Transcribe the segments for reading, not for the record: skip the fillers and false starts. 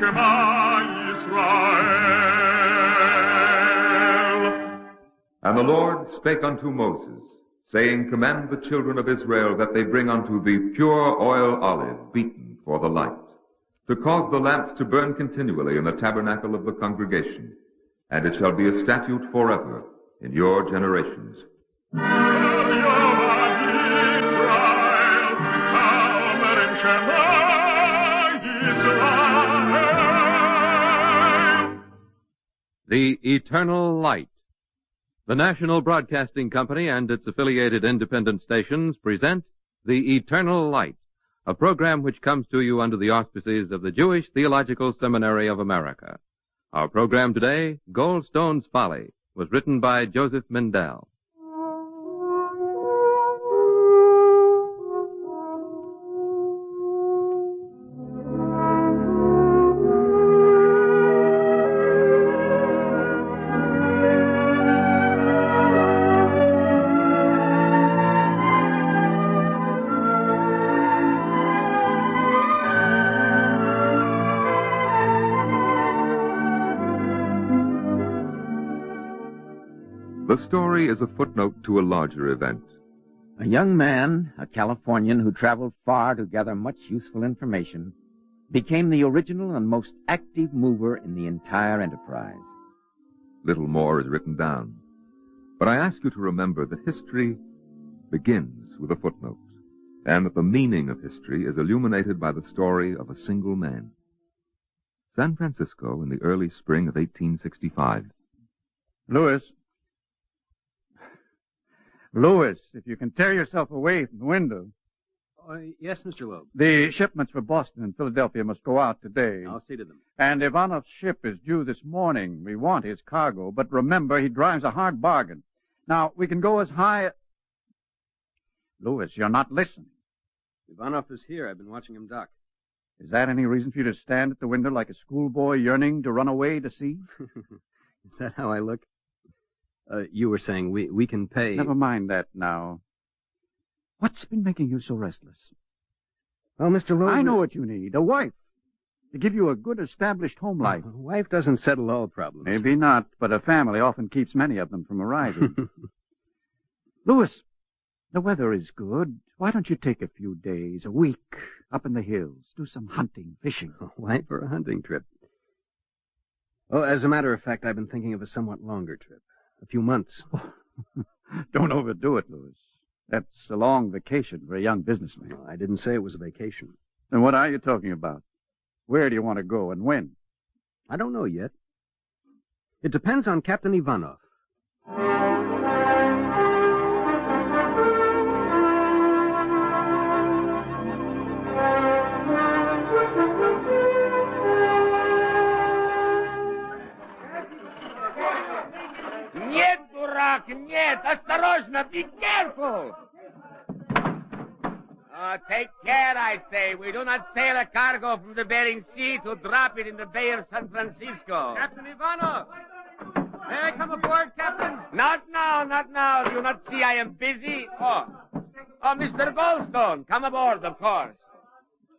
Shema Yisrael. And the Lord spake unto Moses, saying, Command the children of Israel that they bring unto thee pure oil olive, beaten for the light, to cause the lamps to burn continually in the tabernacle of the congregation, and it shall be a statute forever in your generations. The Eternal Light. The National Broadcasting Company and its affiliated independent stations present The Eternal Light, a program which comes to you under the auspices of the Jewish Theological Seminary of America. Our program today, Goldstone's Folly, was written by Joseph Mindell. The story is a footnote to a larger event. A young man, a Californian who traveled far to gather much useful information, became the original and most active mover in the entire enterprise. Little more is written down. But I ask you to remember that history begins with a footnote, and that the meaning of history is illuminated by the story of a single man. San Francisco in the early spring of 1865. Louis, if you can tear yourself away from the window. Yes, Mr. Loeb. The shipments for Boston and Philadelphia must go out today. I'll see to them. And Ivanov's ship is due this morning. We want his cargo, but remember, he drives a hard bargain. Now, we can go as high... Louis, you're not listening. Ivanov is here. I've been watching him dock. Is that any reason for you to stand at the window like a schoolboy yearning to run away to sea? Is that how I look? You were saying we can pay... Never mind that now. What's been making you so restless? Well, Mr. Loeb... I know what you need. A wife. To give you a good established home life. A wife doesn't settle all problems. Maybe not, but a family often keeps many of them from arising. Louis, the weather is good. Why don't you take a few days, a week, up in the hills, do some hunting, fishing? A wife or a hunting trip? Well, as a matter of fact, I've been thinking of a somewhat longer trip. A few months. Don't overdo it, Louis. That's a long vacation for a young businessman. No, I didn't say it was a vacation. Then what are you talking about? Where do you want to go and when? I don't know yet. It depends on Captain Ivanov. Нет, осторожно, be careful. Take care, I say. We do not sail a cargo from the Bering Sea to drop it in the Bay of San Francisco. Captain Ivanov! May I come aboard, Captain? Not now, not now. Do you not see I am busy? Oh, Mr. Goldstone, come aboard, of course.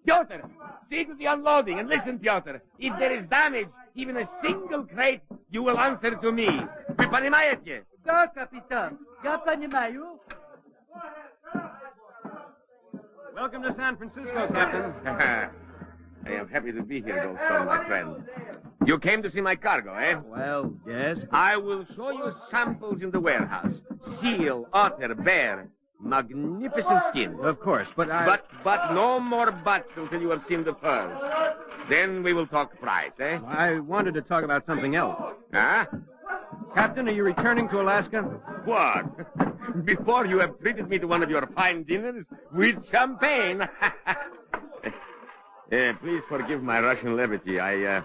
Piotr, see to the unloading, and listen, Piotr. If there is damage, even a single crate, you will answer to me. Вы понимаете? Да, капитан. Я понимаю. Welcome to San Francisco, Captain. I am happy to be here, Goldstone, my friend. You came to see my cargo, eh? Well, yes. I will show you samples in the warehouse. Seal, otter, bear. Magnificent skins. Of course, but But no more buts until you have seen the furs. Then we will talk price, eh? I wanted to talk about something else. Huh? Captain, are you returning to Alaska? What? Before you have treated me to one of your fine dinners with champagne. Please forgive my Russian levity. I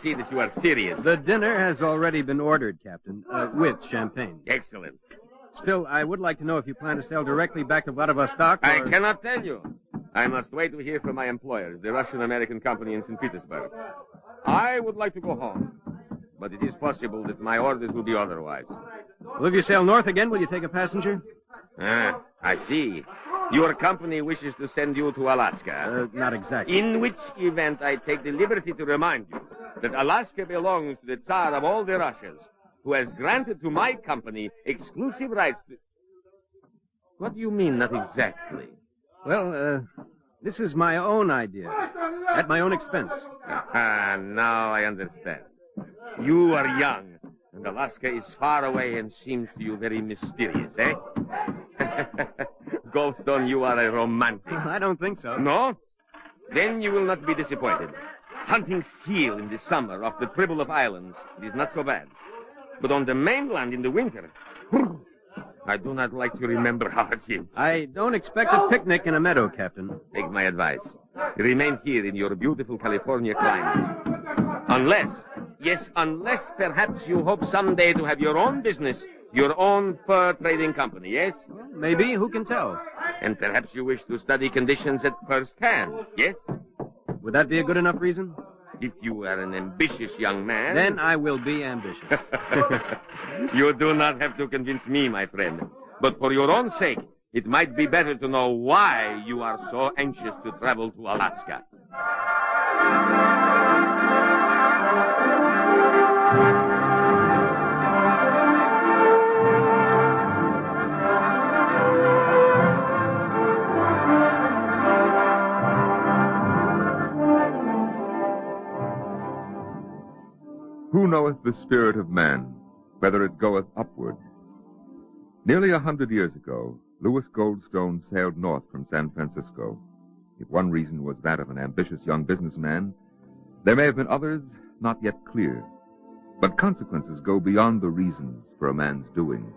see that you are serious. The dinner has already been ordered, Captain, with champagne. Excellent. Still, I would like to know if you plan to sail directly back to Vladivostok, or... I cannot tell you. I must wait to hear from my employers, the Russian-American company in St. Petersburg. I would like to go home, but it is possible that my orders will be otherwise. Well, if you sail north again, will you take a passenger? I see. Your company wishes to send you to Alaska. Not exactly. In which event I take the liberty to remind you that Alaska belongs to the Tsar of all the Russias, who has granted to my company exclusive rights to... What do you mean, not exactly? Well, this is my own idea. At my own expense. Now I understand. You are young, and Alaska is far away and seems to you very mysterious, eh? Goldstone, you are a romantic. I don't think so. No? Then you will not be disappointed. Hunting seal in the summer off the Tribble Islands is not so bad. But on the mainland in the winter, I do not like to remember how it is. I don't expect a picnic in a meadow, Captain. Take my advice. Remain here in your beautiful California climate. Unless perhaps you hope someday to have your own business, your own fur trading company, yes? Well, maybe. Who can tell? And perhaps you wish to study conditions at first hand, yes? Would that be a good enough reason? If you are an ambitious young man... Then I will be ambitious. You do not have to convince me, my friend. But for your own sake, it might be better to know why you are so anxious to travel to Alaska. Who knoweth the spirit of man, whether it goeth upward? Nearly 100 years ago, Louis Goldstone sailed north from San Francisco. If one reason was that of an ambitious young businessman, there may have been others not yet clear. But consequences go beyond the reasons for a man's doing.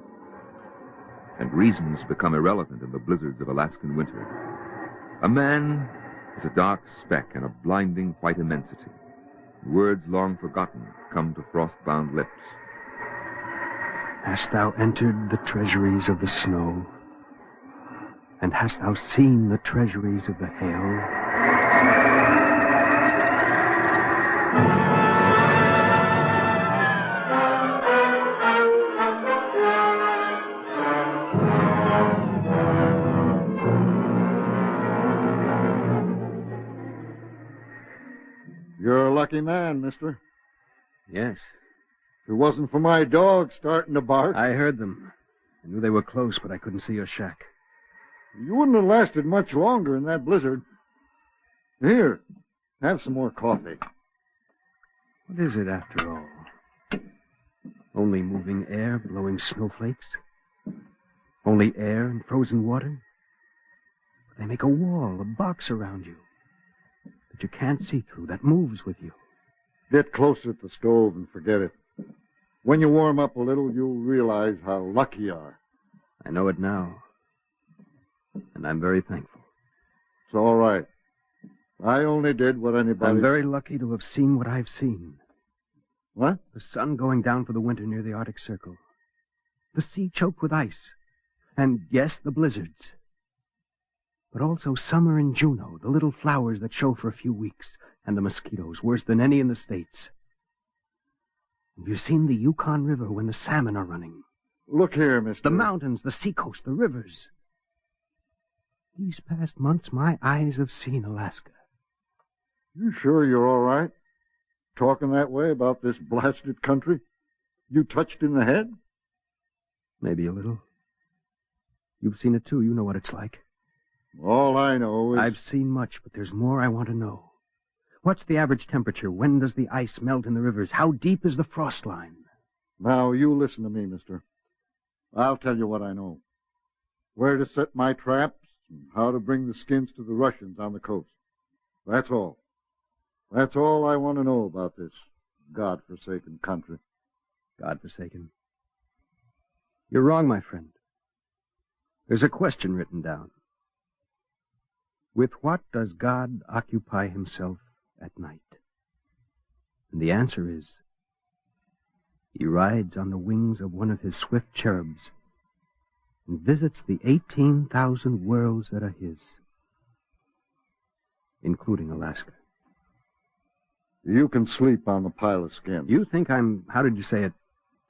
And reasons become irrelevant in the blizzards of Alaskan winter. A man is a dark speck in a blinding white immensity. Words long forgotten come to frost-bound lips. Hast thou entered the treasuries of the snow? And hast thou seen the treasuries of the hail? You're a lucky man, mister. Yes. If it wasn't for my dog starting to bark... I heard them. I knew they were close, but I couldn't see your shack. You wouldn't have lasted much longer in that blizzard. Here, have some more coffee. What is it, after all? Only moving air blowing snowflakes? Only air and frozen water? But they make a wall, a box around you that you can't see through, that moves with you. Get closer to the stove and forget it. When you warm up a little, you'll realize how lucky you are. I know it now. And I'm very thankful. It's all right. I only did what anybody... I'm very lucky to have seen what I've seen. What? The sun going down for the winter near the Arctic Circle. The sea choked with ice. And, yes, the blizzards. But also summer in Juneau, the little flowers that show for a few weeks, and the mosquitoes, worse than any in the States. Have you seen the Yukon River when the salmon are running? Look here, mister. The mountains, the seacoast, the rivers. These past months, my eyes have seen Alaska. You sure you're all right? Talking that way about this blasted country? You touched in the head? Maybe a little. You've seen it, too. You know what it's like. All I know is... I've seen much, but there's more I want to know. What's the average temperature? When does the ice melt in the rivers? How deep is the frost line? Now, you listen to me, mister. I'll tell you what I know. Where to set my traps and how to bring the skins to the Russians on the coast. That's all. That's all I want to know about this God-forsaken country. God-forsaken? You're wrong, my friend. There's a question written down. With what does God occupy himself at night? And the answer is, he rides on the wings of one of his swift cherubs and visits the 18,000 worlds that are his, including Alaska. You can sleep on the pile of skins. You think I'm, how did you say it,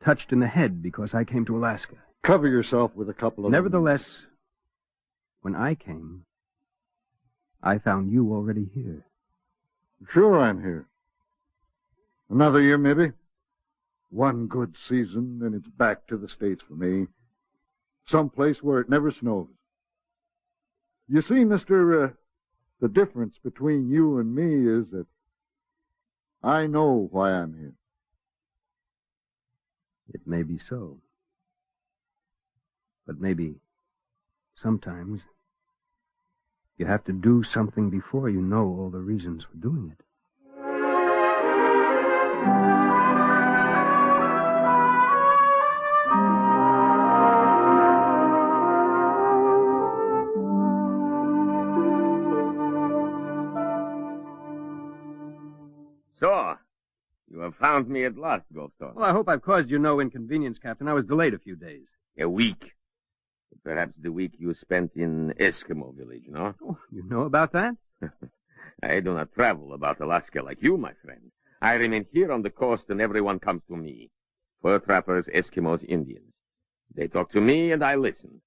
touched in the head because I came to Alaska? Cover yourself with a couple of... Nevertheless, When I came, I found you already here. Sure I'm here. Another year, maybe. One good season, and it's back to the States for me. Someplace where it never snows. You see, mister, the difference between you and me is that I know why I'm here. It may be so. But maybe sometimes you have to do something before you know all the reasons for doing it. So, you have found me at last, Goldstone. Well, I hope I've caused you no inconvenience, Captain. I was delayed a few days. A week. Perhaps the week you spent in Eskimo village, no? Oh, you know about that? I do not travel about Alaska like you, my friend. I remain here on the coast and everyone comes to me. Fur trappers, Eskimos, Indians. They talk to me and I listen.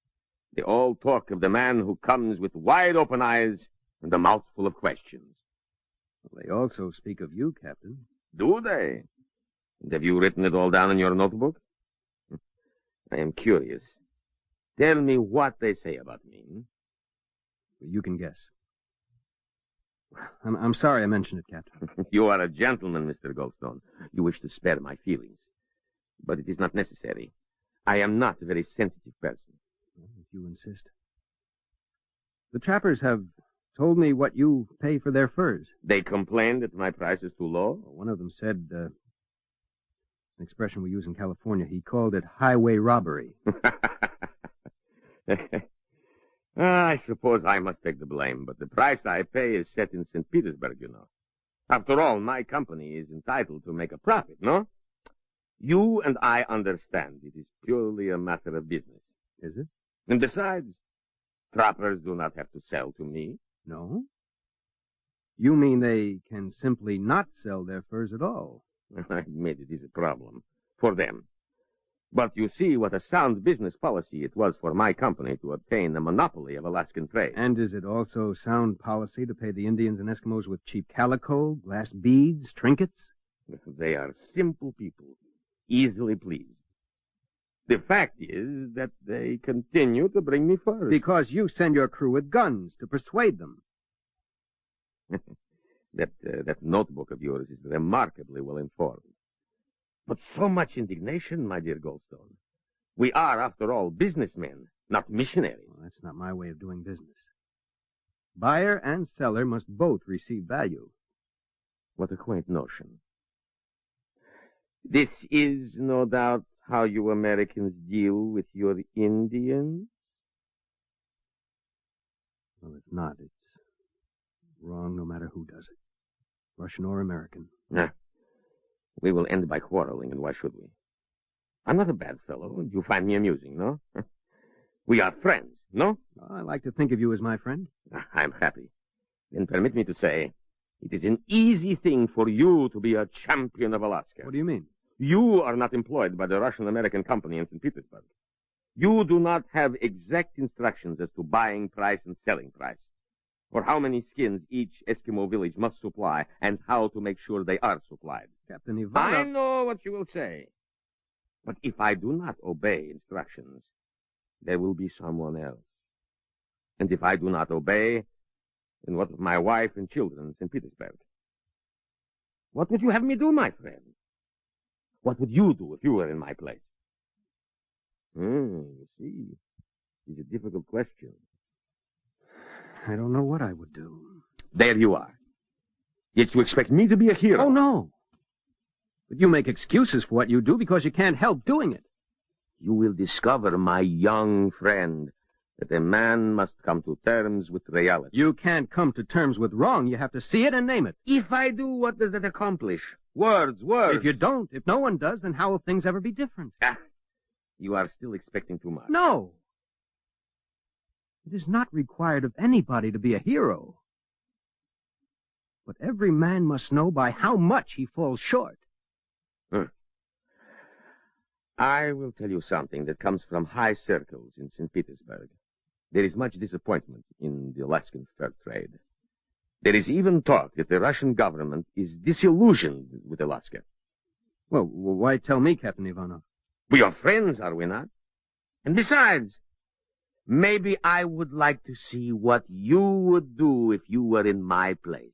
They all talk of the man who comes with wide open eyes and a mouthful of questions. Well, they also speak of you, Captain. Do they? And have you written it all down in your notebook? I am curious. Tell me what they say about me. You can guess. I'm sorry I mentioned it, Captain. You are a gentleman, Mr. Goldstone. You wish to spare my feelings. But it is not necessary. I am not a very sensitive person. Well, if you insist. The trappers have told me what you pay for their furs. They complained that my price is too low? One of them said, an expression we use in California, he called it highway robbery. I suppose I must take the blame, but the price I pay is set in St. Petersburg, you know. After all, my company is entitled to make a profit, no? You and I understand it is purely a matter of business. Is it? And besides, trappers do not have to sell to me. No? You mean they can simply not sell their furs at all? I admit it is a problem for them. But you see what a sound business policy it was for my company to obtain a monopoly of Alaskan trade. And is it also sound policy to pay the Indians and Eskimos with cheap calico, glass beads, trinkets? They are simple people, easily pleased. The fact is that they continue to bring me furs. Because you send your crew with guns to persuade them. That notebook of yours is remarkably well informed. But so much indignation, my dear Goldstone. We are, after all, businessmen, not missionaries. Well, that's not my way of doing business. Buyer and seller must both receive value. What a quaint notion. This is, no doubt, how you Americans deal with your Indians? Well, it's not. It's wrong no matter who does it. Russian or American. We will end by quarreling, and why should we? I'm not a bad fellow, and you find me amusing, no? We are friends, no? I like to think of you as my friend. I'm happy. Then permit me to say, it is an easy thing for you to be a champion of Alaska. What do you mean? You are not employed by the Russian-American company in St. Petersburg. You do not have exact instructions as to buying price and selling price, or how many skins each Eskimo village must supply, and how to make sure they are supplied. Captain Ivanov... I know what you will say. But if I do not obey instructions, there will be someone else. And if I do not obey, then what of my wife and children in St. Petersburg? What would you have me do, my friend? What would you do if you were in my place? You see, it's a difficult question. I don't know what I would do. There you are. Yet you expect me to be a hero. Oh, no. But you make excuses for what you do because you can't help doing it. You will discover, my young friend, that a man must come to terms with reality. You can't come to terms with wrong. You have to see it and name it. If I do, what does that accomplish? Words. If you don't, if no one does, then how will things ever be different? You are still expecting too much. No. It is not required of anybody to be a hero. But every man must know by how much he falls short. I will tell you something that comes from high circles in St. Petersburg. There is much disappointment in the Alaskan fur trade. There is even talk that the Russian government is disillusioned with Alaska. Well, why tell me, Captain Ivanov? We are friends, are we not? And besides, maybe I would like to see what you would do if you were in my place.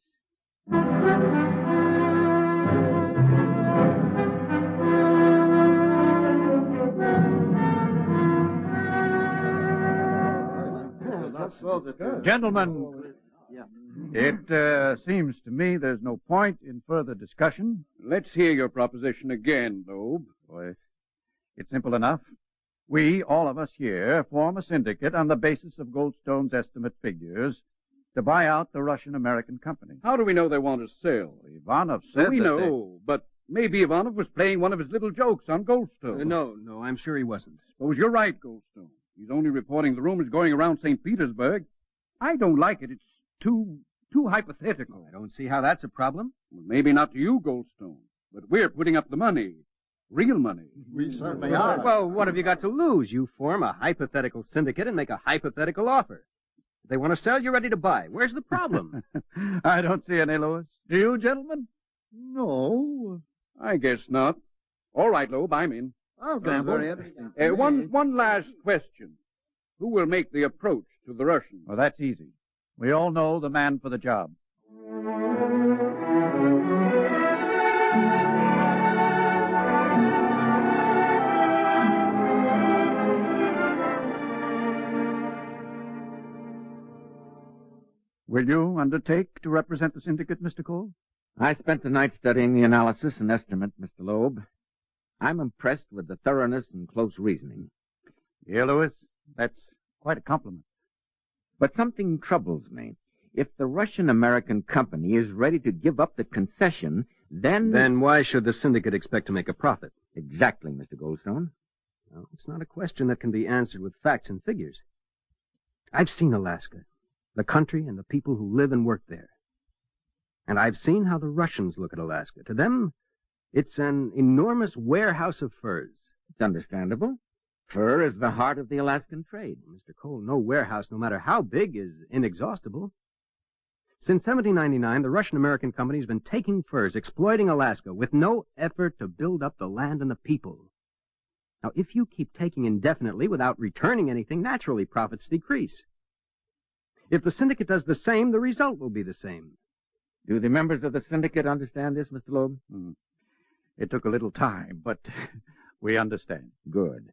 Gentlemen, it seems to me there's no point in further discussion. Let's hear your proposition again, Loeb. Why, it's simple enough. We, all of us here, form a syndicate on the basis of Goldstone's estimate figures to buy out the Russian-American company. How do we know they want to sell? Ivanov said We that know, but maybe Ivanov was playing one of his little jokes on Goldstone. No, I'm sure he wasn't. Suppose you're right, Goldstone. He's only reporting the rumors going around St. Petersburg. I don't like it. It's too hypothetical. I don't see how that's a problem. Well, maybe not to you, Goldstone, but we're putting up the money. Real money. We certainly are. Well, what have you got to lose? You form a hypothetical syndicate and make a hypothetical offer. If they want to sell, you're ready to buy. Where's the problem? I don't see any, Lewis. Do you, gentlemen? No. I guess not. All right, Loeb, I'm in. I'll gamble. Very interesting. One last question. Who will make the approach to the Russians? Well, that's easy. We all know the man for the job. Will you undertake to represent the syndicate, Mr. Cole? I spent the night studying the analysis and estimate, Mr. Loeb. I'm impressed with the thoroughness and close reasoning. Yeah, Lewis, that's quite a compliment. But something troubles me. If the Russian-American company is ready to give up the concession, then... Then why should the syndicate expect to make a profit? Exactly, Mr. Goldstone. Well, it's not a question that can be answered with facts and figures. I've seen Alaska, the country and the people who live and work there. And I've seen how the Russians look at Alaska. To them, it's an enormous warehouse of furs. It's understandable. Fur is the heart of the Alaskan trade. Mr. Cole, no warehouse, no matter how big, is inexhaustible. Since 1799, the Russian-American company has been taking furs, exploiting Alaska, with no effort to build up the land and the people. Now, if you keep taking indefinitely without returning anything, naturally profits decrease. If the syndicate does the same, the result will be the same. Do the members of the syndicate understand this, Mr. Loeb? It took a little time, but we understand. Good.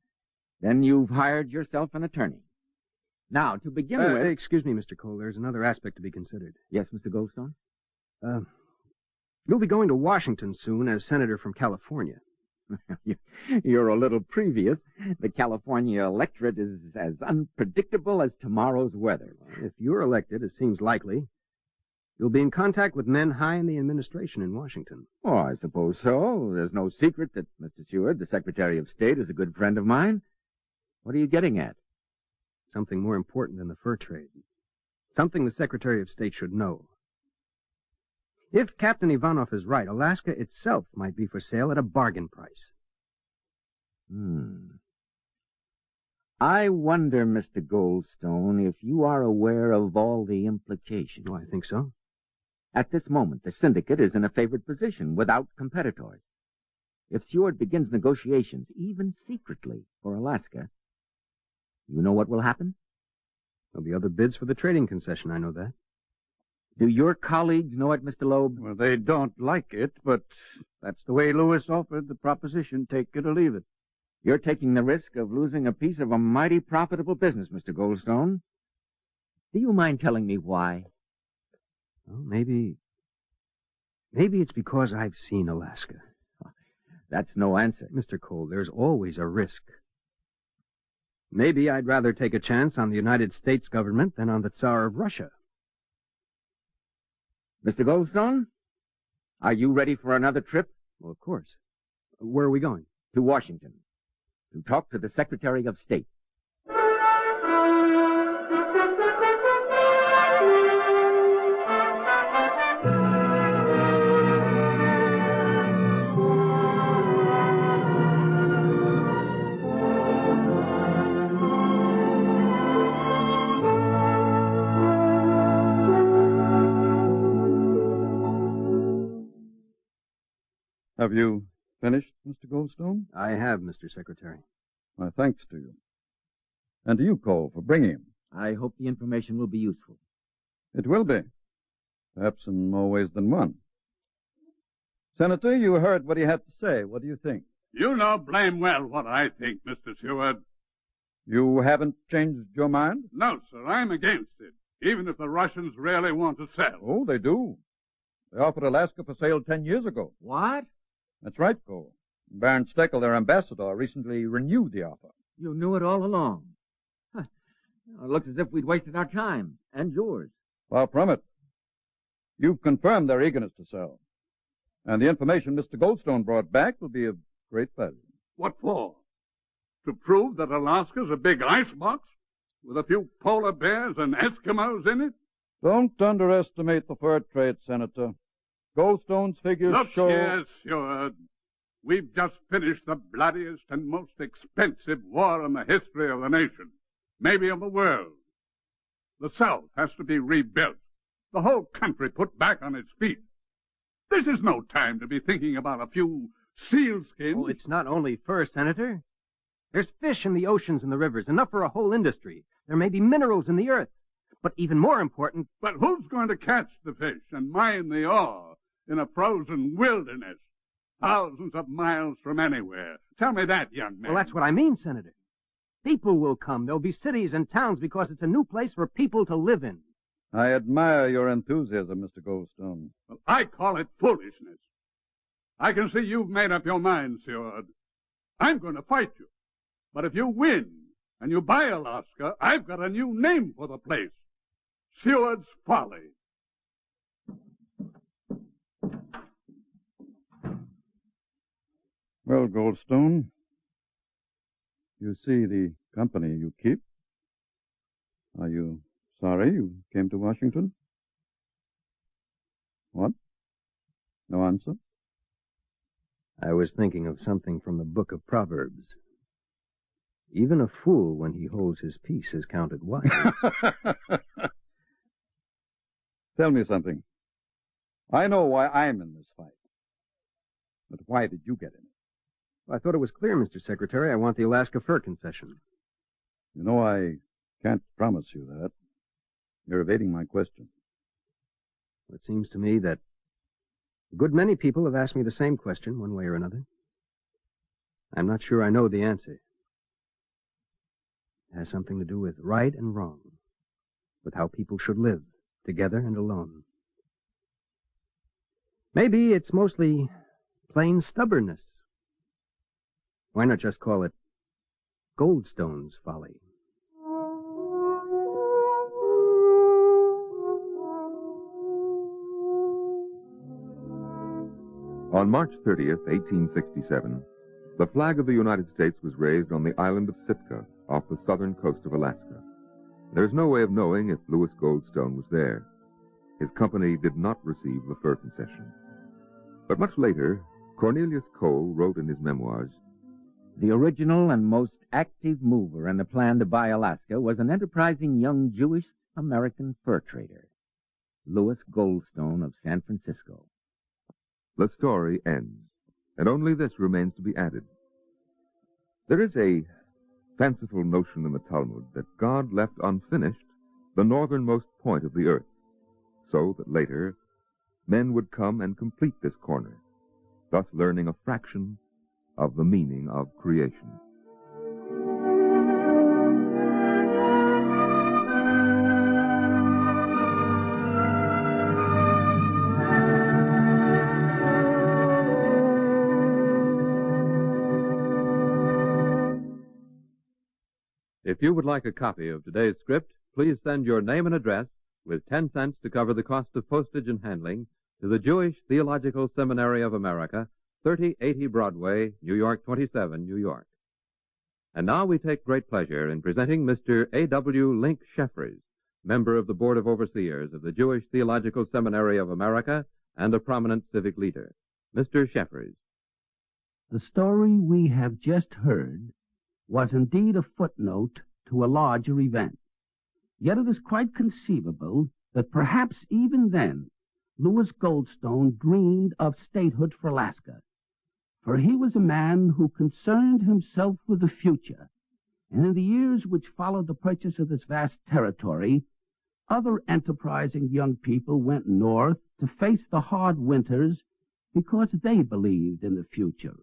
Then you've hired yourself an attorney. Now, to begin with... Excuse me, Mr. Cole. There's another aspect to be considered. Yes, Mr. Goldstone? You'll be going to Washington soon as senator from California. You're a little previous. The California electorate is as unpredictable as tomorrow's weather. If you're elected, it seems likely, you'll be in contact with men high in the administration in Washington. Oh, I suppose so. There's no secret that Mr. Seward, the Secretary of State, is a good friend of mine. What are you getting at? Something more important than the fur trade. Something the Secretary of State should know. If Captain Ivanov is right, Alaska itself might be for sale at a bargain price. I wonder, Mr. Goldstone, if you are aware of all the implications. Oh, I think so. At this moment, the syndicate is in a favored position without competitors. If Seward begins negotiations, even secretly, for Alaska, you know what will happen? There'll be other bids for the trading concession, I know that. Do your colleagues know it, Mr. Loeb? Well, they don't like it, but that's the way Lewis offered the proposition, take it or leave it. You're taking the risk of losing a piece of a mighty profitable business, Mr. Goldstone. Do you mind telling me why? Well, maybe it's because I've seen Alaska. That's no answer. Mr. Cole, there's always a risk. Maybe I'd rather take a chance on the United States government than on the Tsar of Russia. Mr. Goldstone, are you ready for another trip? Well, of course. Where are we going? To Washington, to talk to the Secretary of State. Have you finished, Mr. Goldstone? I have, Mr. Secretary. My thanks to you. And to you, Cole, for bringing him. I hope the information will be useful. It will be. Perhaps in more ways than one. Senator, you heard what he had to say. What do you think? You know blame well what I think, Mr. Seward. You haven't changed your mind? No, sir, I'm against it, even if the Russians really want to sell. Oh, they do. They offered Alaska for sale 10 years ago. What? That's right, Cole. Baron Steckel, their ambassador, recently renewed the offer. You knew it all along. Huh. It looks as if we'd wasted our time, and yours. Far from it. You've confirmed their eagerness to sell. And the information Mr. Goldstone brought back will be of great value. What for? To prove that Alaska's a big icebox with a few polar bears and Eskimos in it? Don't underestimate the fur trade, Senator. Goldstone's figures Look show... here, Seward. We've just finished the bloodiest and most expensive war in the history of the nation, maybe of the world. The South has to be rebuilt, the whole country put back on its feet. This is no time to be thinking about a few sealskins. Oh, it's not only fur, Senator. There's fish in the oceans and the rivers, enough for a whole industry. There may be minerals in the earth. But even more important... But who's going to catch the fish and mine the ore in a frozen wilderness, thousands of miles from anywhere? Tell me that, young man. Well, that's what I mean, Senator. People will come. There'll be cities and towns because it's a new place for people to live in. I admire your enthusiasm, Mr. Goldstone. Well, I call it foolishness. I can see you've made up your mind, Seward. I'm going to fight you. But if you win and you buy Alaska, I've got a new name for the place. Seward's Folly. Well, Goldstone, you see the company you keep. Are you sorry you came to Washington? What? No answer? I was thinking of something from the book of Proverbs. Even a fool, when he holds his peace, is counted wise. Tell me something. I know why I'm in this fight. But why did you get in it? Well, I thought it was clear, Mr. Secretary. I want the Alaska fur concession. You know, I can't promise you that. You're evading my question. Well, it seems to me that a good many people have asked me the same question, one way or another. I'm not sure I know the answer. It has something to do with right and wrong, with how people should live, together and alone. Maybe it's mostly plain stubbornness. Why not just call it Goldstone's Folly? On March 30th, 1867, the flag of the United States was raised on the island of Sitka off the southern coast of Alaska. There's no way of knowing if Louis Goldstone was there. His company did not receive the fur concession. But much later, Cornelius Cole wrote in his memoirs, The original and most active mover in the plan to buy Alaska was an enterprising young Jewish-American fur trader, Louis Goldstone of San Francisco. The story ends, and only this remains to be added. There is a fanciful notion in the Talmud that God left unfinished the northernmost point of the earth, so that later men would come and complete this corner, thus learning a fraction of the meaning of creation. If you would like a copy of today's script, please send your name and address with 10 cents to cover the cost of postage and handling to the Jewish Theological Seminary of America, 3080 Broadway, New York 27, New York. And now we take great pleasure in presenting Mr. A.W. Link Sheffries, member of the Board of Overseers of the Jewish Theological Seminary of America and a prominent civic leader. Mr. Sheffries. The story we have just heard was indeed a footnote to a larger event. Yet it is quite conceivable that perhaps even then Louis Goldstone dreamed of statehood for Alaska, for he was a man who concerned himself with the future, and in the years which followed the purchase of this vast territory, other enterprising young people went north to face the hard winters because they believed in the future.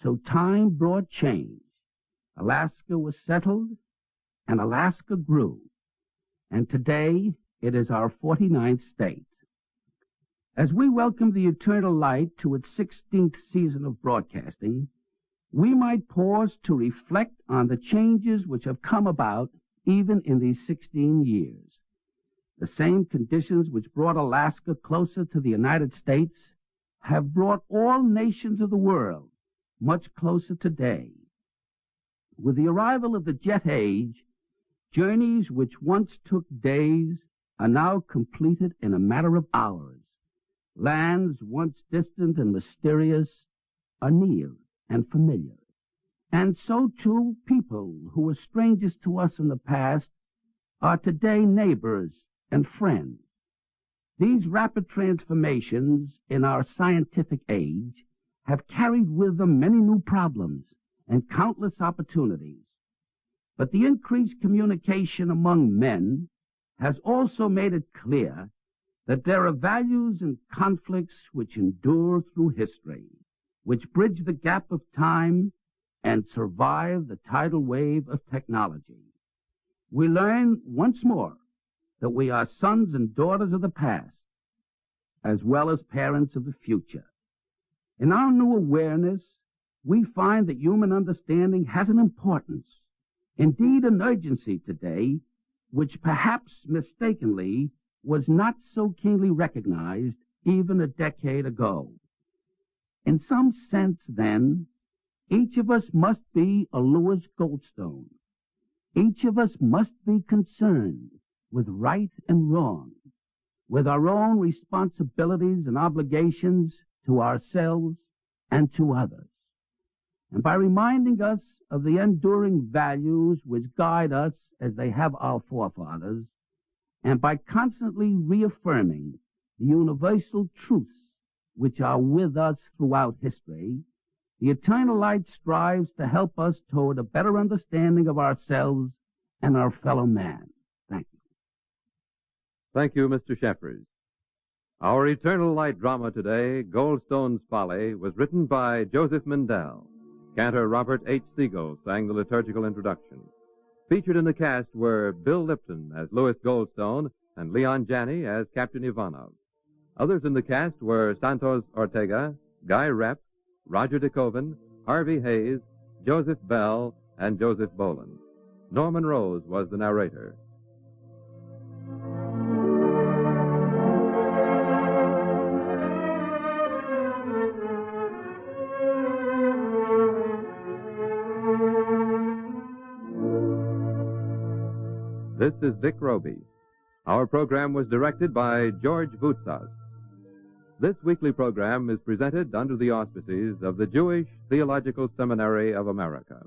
So time brought change. Alaska was settled, and Alaska grew. And today, it is our 49th state. As we welcome the Eternal Light to its 16th season of broadcasting, we might pause to reflect on the changes which have come about even in these 16 years. The same conditions which brought Alaska closer to the United States have brought all nations of the world much closer today. With the arrival of the jet age, journeys which once took days are now completed in a matter of hours. Lands once distant and mysterious are near and familiar. And so, too, people who were strangers to us in the past are today neighbors and friends. These rapid transformations in our scientific age have carried with them many new problems and countless opportunities. But the increased communication among men has also made it clear that there are values and conflicts which endure through history, which bridge the gap of time and survive the tidal wave of technology. We learn once more that we are sons and daughters of the past, as well as parents of the future. In our new awareness, we find that human understanding has an importance, indeed an urgency today, which perhaps mistakenly was not so keenly recognized even a decade ago. In some sense, then, each of us must be a Lewis Goldstone. Each of us must be concerned with right and wrong, with our own responsibilities and obligations to ourselves and to others. And by reminding us of the enduring values which guide us as they have our forefathers, and by constantly reaffirming the universal truths which are with us throughout history, the Eternal Light strives to help us toward a better understanding of ourselves and our fellow man. Thank you. Thank you, Mr. Sheffers. Our Eternal Light drama today, Goldstone's Folly, was written by Joseph Mindell. Cantor Robert H. Siegel sang the liturgical introduction. Featured in the cast were Bill Lipton as Louis Goldstone and Leon Janney as Captain Ivanov. Others in the cast were Santos Ortega, Guy Repp, Roger DeKoven, Harvey Hayes, Joseph Bell, and Joseph Boland. Norman Rose was the narrator. This is Dick Roby. Our program was directed by George Voutsas. This weekly program is presented under the auspices of the Jewish Theological Seminary of America.